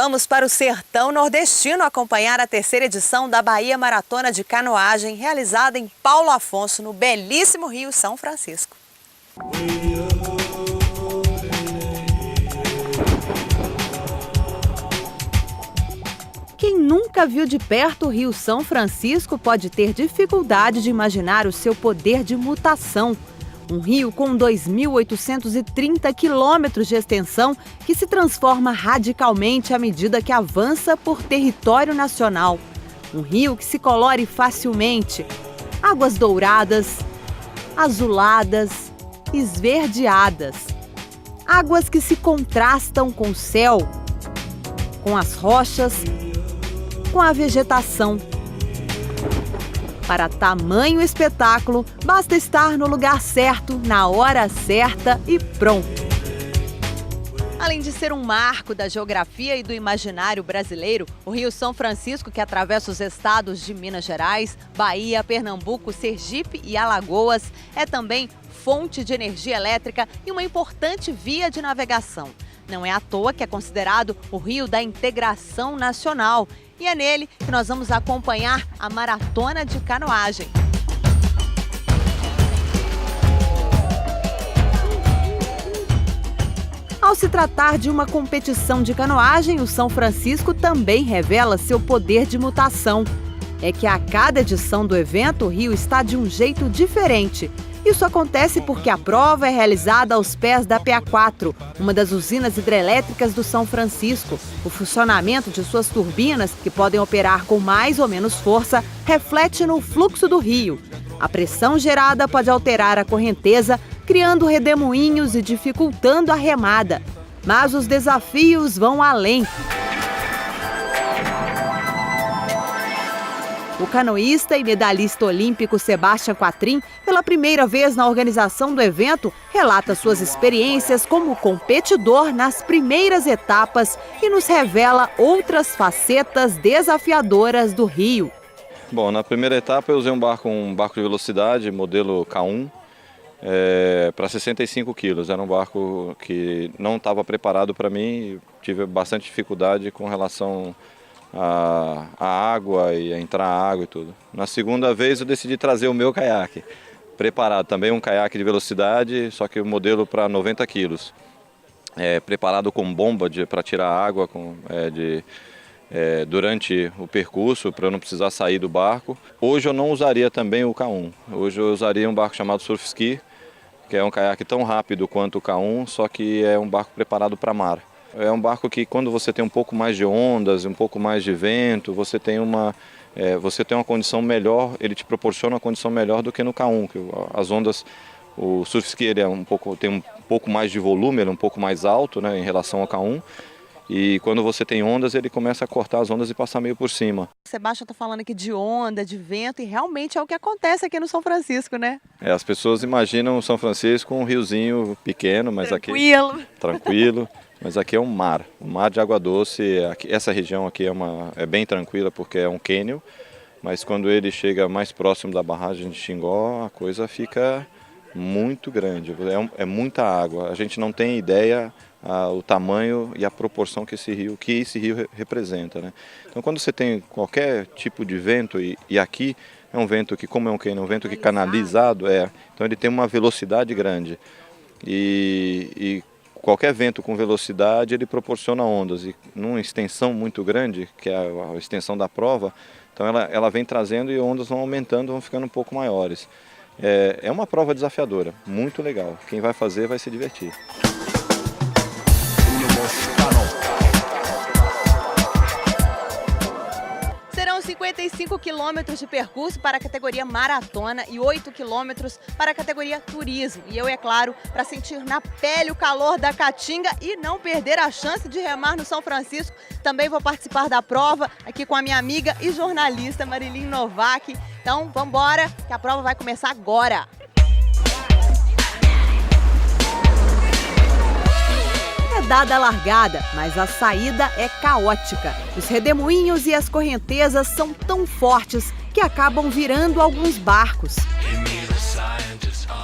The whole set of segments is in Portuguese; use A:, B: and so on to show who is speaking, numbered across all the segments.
A: Vamos para o sertão nordestino acompanhar a terceira edição da Bahia Maratona de Canoagem, realizada em Paulo Afonso, no belíssimo Rio São Francisco. Quem nunca viu de perto o Rio São Francisco pode ter dificuldade de imaginar o seu poder de mutação. Um rio com 2.830 quilômetros de extensão que se transforma radicalmente à medida que avança por território nacional. Um rio que se colore facilmente. Águas douradas, azuladas, esverdeadas. Águas que se contrastam com o céu, com as rochas, com a vegetação. Para tamanho espetáculo, basta estar no lugar certo, na hora certa e pronto. Além de ser um marco da geografia e do imaginário brasileiro, o Rio São Francisco, que atravessa os estados de Minas Gerais, Bahia, Pernambuco, Sergipe e Alagoas, é também fonte de energia elétrica e uma importante via de navegação. Não é à toa que é considerado o Rio da Integração Nacional. E é nele que nós vamos acompanhar a Maratona de Canoagem. Ao se tratar de uma competição de canoagem, o São Francisco também revela seu poder de mutação. É que a cada edição do evento, o rio está de um jeito diferente. Isso acontece porque a prova é realizada aos pés da PA4, uma das usinas hidrelétricas do São Francisco. O funcionamento de suas turbinas, que podem operar com mais ou menos força, reflete no fluxo do rio. A pressão gerada pode alterar a correnteza, criando redemoinhos e dificultando a remada. Mas os desafios vão além. O canoísta e medalhista olímpico Sebastian Quatrin, pela primeira vez na organização do evento, relata suas experiências como competidor nas primeiras etapas e nos revela outras facetas desafiadoras do rio.
B: Bom, na primeira etapa eu usei um barco de velocidade, modelo K1, para 65 quilos. Era um barco que não estava preparado para mim, tive bastante dificuldade com relação a água e a entrar água e tudo. Na segunda vez eu decidi trazer o meu caiaque, preparado também, um caiaque de velocidade, só que o modelo para 90 quilos. Preparado com bomba para tirar água durante o percurso, para eu não precisar sair do barco. Hoje eu não usaria também o K1, hoje eu usaria um barco chamado Surf Ski, que é um caiaque tão rápido quanto o K1, só que é um barco preparado para mar. É um barco que quando você tem um pouco mais de ondas, um pouco mais de vento, você tem uma condição melhor, ele te proporciona uma condição melhor do que no K1. Que as ondas, o surf ski ele tem um pouco mais de volume, ele é um pouco mais alto, né, em relação ao K1. E quando você tem ondas, ele começa a cortar as ondas e passar meio por cima.
A: O Sebastian está falando aqui de onda, de vento, e realmente é o que acontece aqui no São Francisco, né?
B: As pessoas imaginam o São Francisco um riozinho pequeno, mas tranquilo. Mas aqui é um mar de água doce. Essa região aqui é bem tranquila porque é um cânion, mas quando ele chega mais próximo da barragem de Xingó, a coisa fica muito grande, é muita água. A gente não tem ideia o tamanho e a proporção que esse rio representa, né? Então quando você tem qualquer tipo de vento, e aqui é um vento que, como é um cânion, um vento que canalizado, então ele tem uma velocidade grande. E qualquer vento com velocidade, ele proporciona ondas, e numa extensão muito grande, que é a extensão da prova, então ela vem trazendo e ondas vão aumentando, vão ficando um pouco maiores. É uma prova desafiadora, muito legal. Quem vai fazer vai se divertir.
A: Serão 55 quilômetros de percurso para a categoria maratona e 8 quilômetros para a categoria turismo. E eu, é claro, para sentir na pele o calor da caatinga e não perder a chance de remar no São Francisco, também vou participar da prova aqui com a minha amiga e jornalista Marilyn Novak. Então, vamos embora, que a prova vai começar agora. É dada a largada, mas a saída é caótica. Os redemoinhos e as correntezas são tão fortes que acabam virando alguns barcos.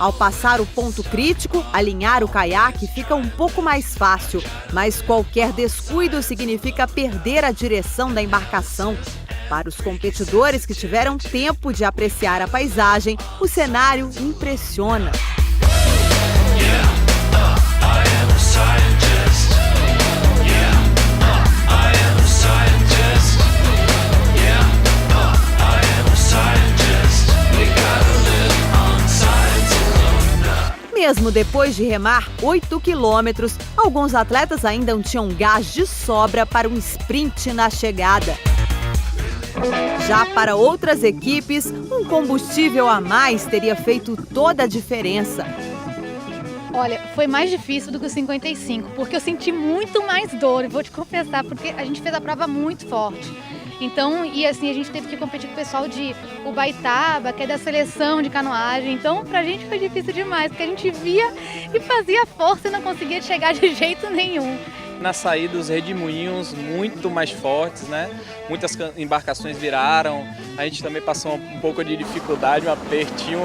A: Ao passar o ponto crítico, alinhar o caiaque fica um pouco mais fácil, mas qualquer descuido significa perder a direção da embarcação. Para os competidores que tiveram tempo de apreciar a paisagem, o cenário impressiona. Mesmo depois de remar 8 quilômetros, alguns atletas ainda não tinham gás de sobra para um sprint na chegada. Já para outras equipes, um combustível a mais teria feito toda a diferença.
C: Olha, foi mais difícil do que o 55, porque eu senti muito mais dor, vou te confessar, porque a gente fez a prova muito forte. Então, e assim, a gente teve que competir com o pessoal de Ubaitaba, que é da seleção de canoagem. Então, pra gente foi difícil demais, porque a gente via e fazia força e não conseguia chegar de jeito nenhum.
D: Na saída, os redemoinhos muito mais fortes, né? Muitas embarcações viraram, a gente também passou um pouco de dificuldade, um apertinho.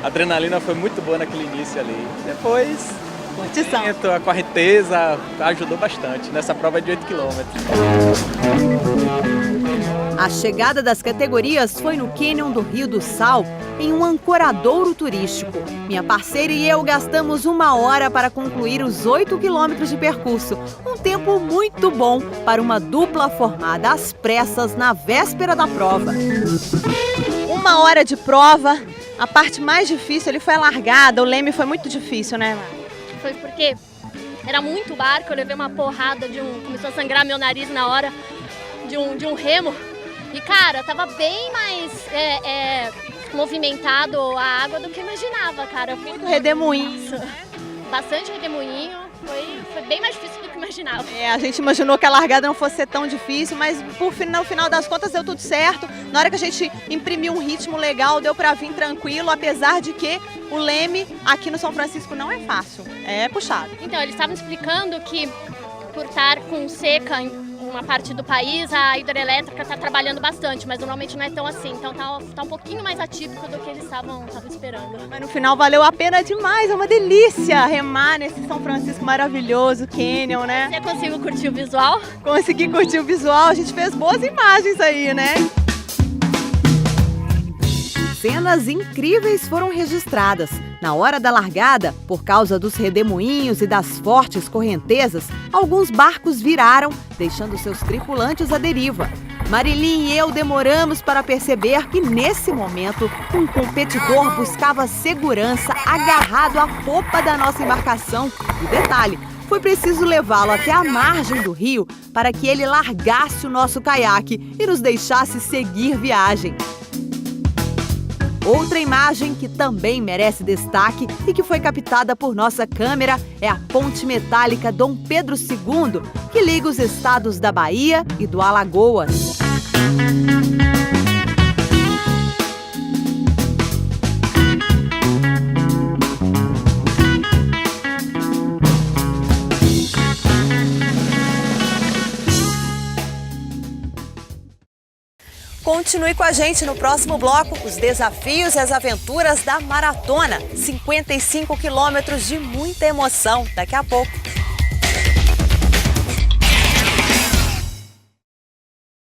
D: A adrenalina foi muito boa naquele início ali. Depois, a correnteza ajudou bastante nessa prova de 8 quilômetros.
A: A chegada das categorias foi no Cânion do Rio do Sal, em um ancoradouro turístico. Minha parceira e eu gastamos 1 hora para concluir os 8 quilômetros de percurso. Um tempo muito bom para uma dupla formada às pressas na véspera da prova.
E: 1 hora de prova, a parte mais difícil ali foi a largada. O leme foi muito difícil, né, Mara?
F: Foi porque era muito barco, eu levei uma porrada começou a sangrar meu nariz na hora de um remo. E, cara, tava bem mais movimentado a água do que eu imaginava, cara.
E: Muito redemoinho.
F: Bastante redemoinho, foi bem mais difícil do que eu imaginava.
E: A gente imaginou que a largada não fosse ser tão difícil, mas no final das contas deu tudo certo. Na hora que a gente imprimiu um ritmo legal, deu pra vir tranquilo, apesar de que o leme aqui no São Francisco não é fácil, é puxado.
F: Então, eles estavam explicando que por estar com seca em uma parte do país, a hidrelétrica está trabalhando bastante, mas normalmente não é tão assim. Então tá um pouquinho mais atípico do que eles estavam esperando.
E: Mas no final valeu a pena demais, é uma delícia remar nesse São Francisco maravilhoso, Cânion, né?
F: Você conseguiu curtir o visual?
E: Consegui curtir o visual, a gente fez boas imagens aí, né?
A: Cenas incríveis foram registradas. Na hora da largada, por causa dos redemoinhos e das fortes correntezas, alguns barcos viraram, deixando seus tripulantes à deriva. Marilyn e eu demoramos para perceber que, nesse momento, um competidor buscava segurança agarrado à popa da nossa embarcação. E detalhe, foi preciso levá-lo até a margem do rio para que ele largasse o nosso caiaque e nos deixasse seguir viagem. Outra imagem que também merece destaque e que foi captada por nossa câmera é a ponte metálica Dom Pedro II, que liga os estados da Bahia e do Alagoas.
E: Continue com a gente no próximo bloco, os desafios e as aventuras da maratona. 55 quilômetros de muita emoção. Daqui a pouco.